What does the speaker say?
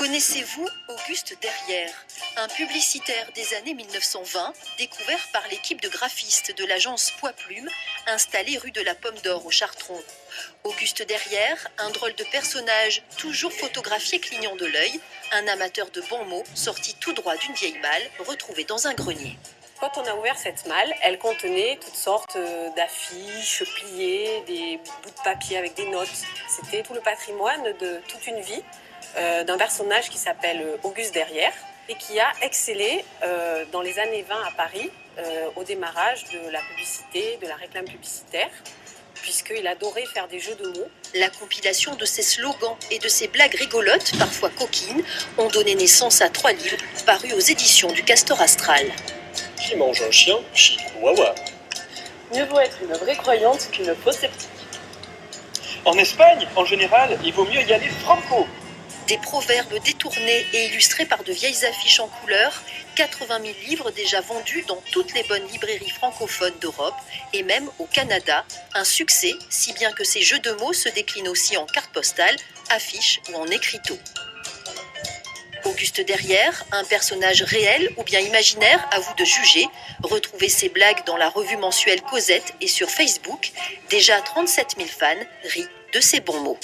Connaissez-vous Auguste Derrière, un publicitaire des années 1920, découvert par l'équipe de graphistes de l'agence Poids-Plume, installée rue de la Pomme d'Or au Chartron. Auguste Derrière, un drôle de personnage toujours photographié clignant de l'œil, un amateur de bons mots sorti tout droit d'une vieille malle retrouvée dans un grenier. Quand on a ouvert cette malle, elle contenait toutes sortes d'affiches pliées, des bouts de papier avec des notes. C'était tout le patrimoine de toute une vie d'un personnage qui s'appelle Auguste Derrière et qui a excellé dans les années 20 à Paris au démarrage de la publicité, de la réclame publicitaire, puisqu'il adorait faire des jeux de mots. La compilation de ses slogans et de ses blagues rigolotes, parfois coquines, ont donné naissance à 3 livres parus aux éditions du Castor Astral. Qui mange un chien, chihuahua. Mieux vaut être une vraie croyante qu'une fausse sceptique. En Espagne, en général, il vaut mieux y aller franco. Des proverbes détournés et illustrés par de vieilles affiches en couleur, 80 000 livres déjà vendus dans toutes les bonnes librairies francophones d'Europe et même au Canada. Un succès, si bien que ces jeux de mots se déclinent aussi en cartes postales, affiches ou en écriteaux. Auguste Derrière, un personnage réel ou bien imaginaire, à vous de juger. Retrouvez ses blagues dans la revue mensuelle Cosette et sur Facebook. Déjà 37 000 fans rient de ses bons mots.